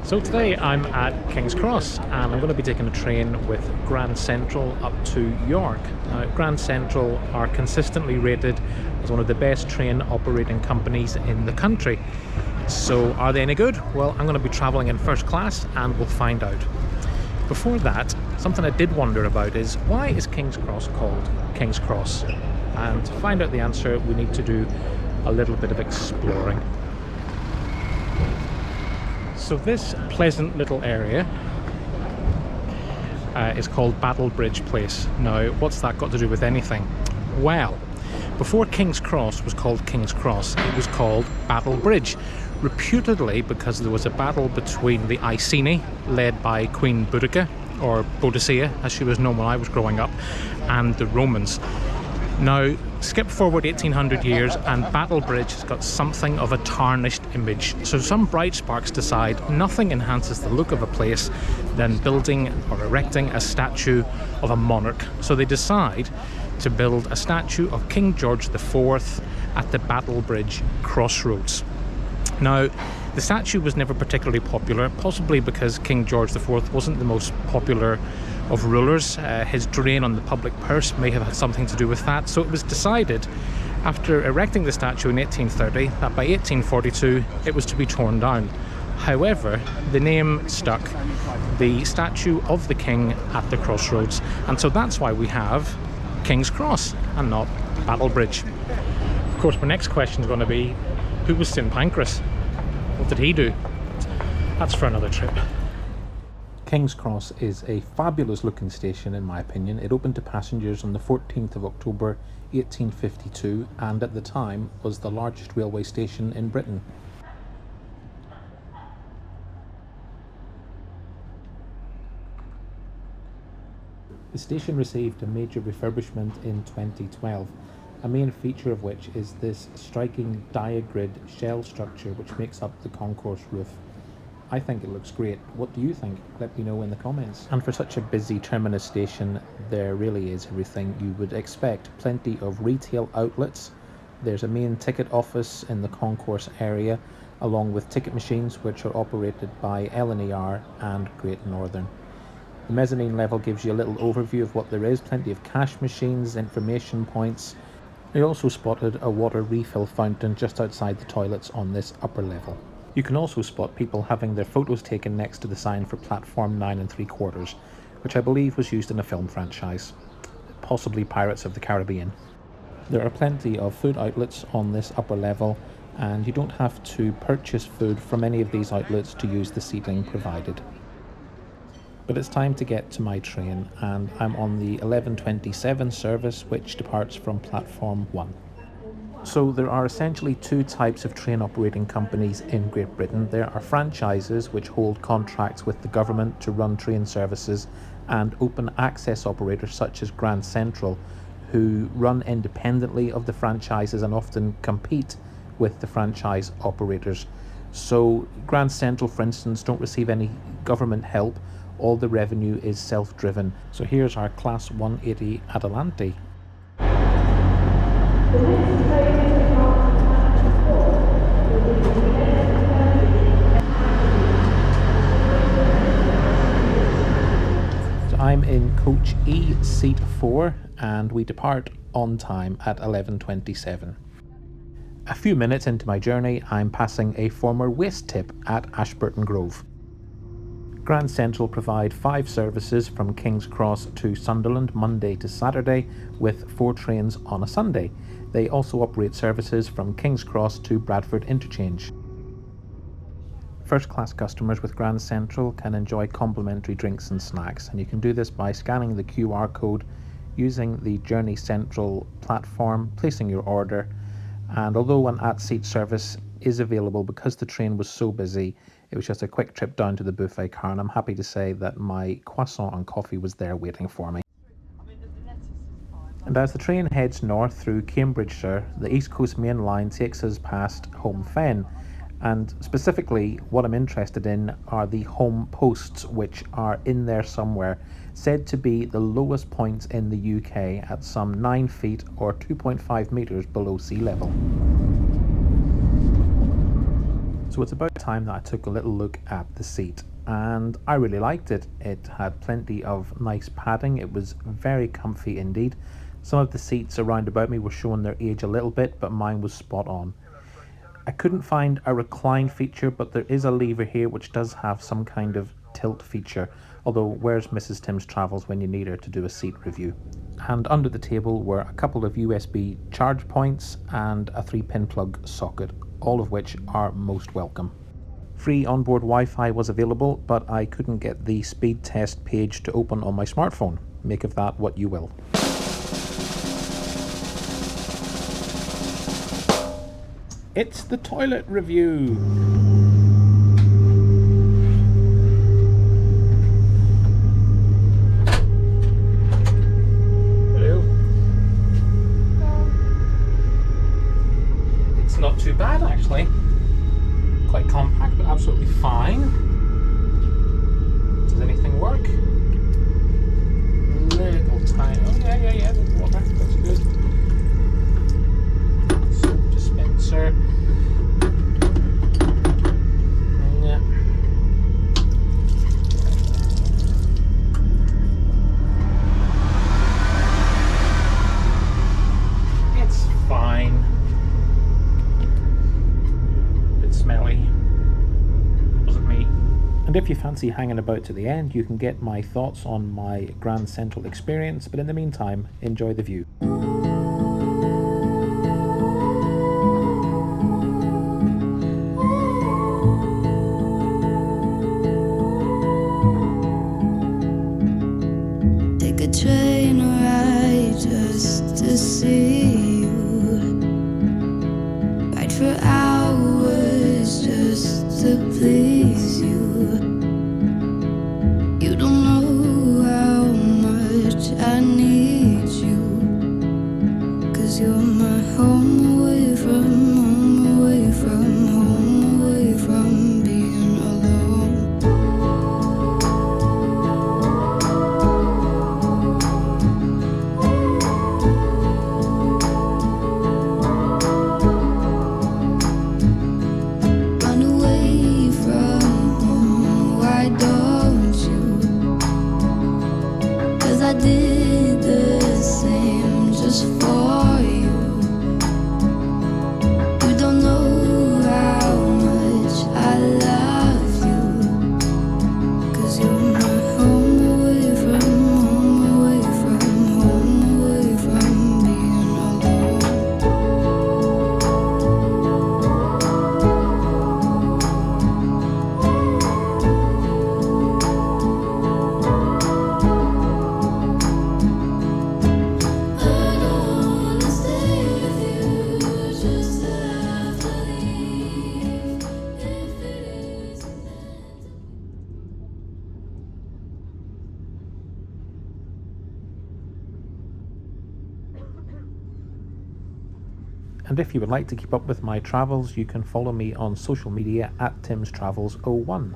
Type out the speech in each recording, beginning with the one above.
So today I'm at King's Cross and I'm going to be taking a train with Grand Central up to York. Now, Grand Central are consistently rated as one of the best train operating companies in the country. So are they any good? Well, I'm going to be travelling in first class and we'll find out. Before that, something I did wonder about is, why is King's Cross called King's Cross? And to find out the answer, we need to do a little bit of exploring. So this pleasant little area is called Battle Bridge Place. Now, what's that got to do with anything? Well, before King's Cross was called King's Cross, it was called Battle Bridge, reputedly because there was a battle between the Iceni, led by Queen Boudica, or Boadicea as she was known when I was growing up, and the Romans. Now, skip forward 1800 years and Battle Bridge has got something of a tarnished image. So some bright sparks decide nothing enhances the look of a place than building or erecting a statue of a monarch. So they decide to build a statue of King George IV at the Battle Bridge crossroads. Now, the statue was never particularly popular, possibly because King George IV wasn't the most popular of rulers. His drain on the public purse may have had something to do with that. So it was decided, after erecting the statue in 1830, that by 1842 it was to be torn down. However, the name stuck, the statue of the king at the crossroads, and so that's why we have King's Cross and not Battle Bridge. Of course, my next question is going to be, who was St. Pancras? What did he do? That's for another trip. King's Cross is a fabulous looking station in my opinion. It opened to passengers on the 14th of October 1852 and at the time was the largest railway station in Britain. The station received a major refurbishment in 2012, a main feature of which is this striking diagrid shell structure which makes up the concourse roof. I think it looks great. What do you think? Let me know in the comments. And for such a busy terminus station, there really is everything you would expect. Plenty of retail outlets. There's a main ticket office in the concourse area, along with ticket machines which are operated by LNER and Great Northern. The mezzanine level gives you a little overview of what there is. Plenty of cash machines, information points. I also spotted a water refill fountain just outside the toilets on this upper level. You can also spot people having their photos taken next to the sign for platform 9 3/4, which I believe was used in a film franchise, possibly Pirates of the Caribbean. There are plenty of food outlets on this upper level, and you don't have to purchase food from any of these outlets to use the seating provided. But it's time to get to my train, and I'm on the 11:27 service, which departs from platform 1. So there are essentially two types of train operating companies in Great Britain. There are franchises which hold contracts with the government to run train services, and open access operators such as Grand Central, who run independently of the franchises and often compete with the franchise operators. So Grand Central, for instance, don't receive any government help. All the revenue is self-driven. So here's our Class 180 Adelante. I'm in coach E, seat 4, and we depart on time at 11:27. A few minutes into my journey, I'm passing a former waste tip at Ashburton Grove. Grand Central provide 5 services from King's Cross to Sunderland Monday to Saturday, with 4 trains on a Sunday. They also operate services from King's Cross to Bradford Interchange. First class customers with Grand Central can enjoy complimentary drinks and snacks, and you can do this by scanning the QR code, using the Journey Central platform, placing your order, and although an at-seat service is available, because the train was so busy, it was just a quick trip down to the buffet car, and I'm happy to say that my croissant and coffee was there waiting for me. And as the train heads north through Cambridgeshire, the East Coast Main Line takes us past Home Fen. And specifically, what I'm interested in are the home posts, which are in there somewhere, said to be the lowest points in the UK at some 9 feet or 2.5 metres below sea level. So it's about time that I took a little look at the seat, and I really liked it. It had plenty of nice padding. It was very comfy indeed. Some of the seats around about me were showing their age a little bit, but mine was spot on. I couldn't find a recline feature, but there is a lever here which does have some kind of tilt feature, although where's Mrs. Tim's Travels when you need her to do a seat review? And under the table were a couple of USB charge points and a 3-pin plug socket, all of which are most welcome. Free onboard Wi-Fi was available, but I couldn't get the speed test page to open on my smartphone. Make of that what you will. It's the toilet review! Hello. It's not too bad actually. Quite compact, but absolutely fine. Does anything work? Little tiny. Oh yeah. There's water. That's good. Soap dispenser. Yeah. It's fine. Smelly. Wasn't me. And if you fancy hanging about to the end, you can get my thoughts on my Grand Central experience, but in the meantime, enjoy the view. Take a train ride just to see you. Ride for hours just to please you. You don't know how much I need you, 'cause you're my home away from away from away from being alone. Run away from home, why don't you? 'Cause I did the same just for you. You don't know how much I love you, 'cause you're my home away from away from being alone. I don't wanna stay with you just to have to leave if it isn't meant to be. And if you would like to keep up with my travels, you can follow me on social media at Tim's Travels 01.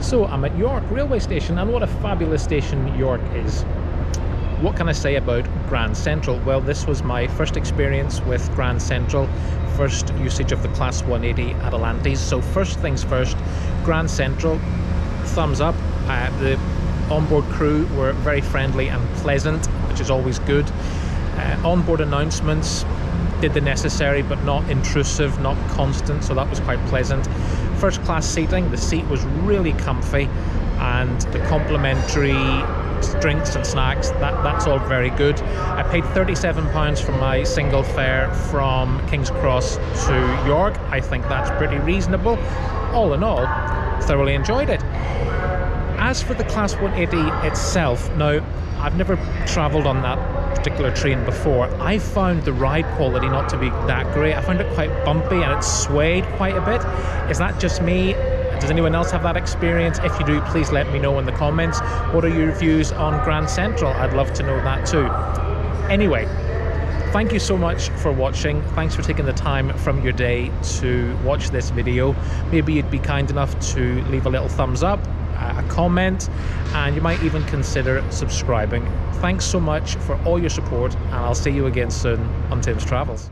So I'm at York railway station, and what a fabulous station York is. What can I say about Grand Central? Well, this was my first experience with Grand Central, first usage of the Class 180 Adelantes. So first things first, Grand Central, thumbs up. The onboard crew were very friendly and pleasant, which is always good. Onboard announcements did the necessary, but not intrusive, not constant, so that was quite pleasant. First class seating, the seat was really comfy, and the complimentary drinks and snacks, that's all very good. I paid £37 for my single fare from King's Cross to York. I think that's pretty reasonable. All in all, thoroughly enjoyed it. As for the Class 180 itself, now I've never travelled on that particular train before. I found the ride quality not to be that great. I found it quite bumpy and it swayed quite a bit. Is that just me? Does anyone else have that experience? If you do, please let me know in the comments. What are your views on Grand Central? I'd love to know that too. Anyway, thank you so much for watching. Thanks for taking the time from your day to watch this video. Maybe you'd be kind enough to leave a little thumbs up, a comment, and you might even consider subscribing. Thanks so much for all your support, and I'll see you again soon on Tim's Travels.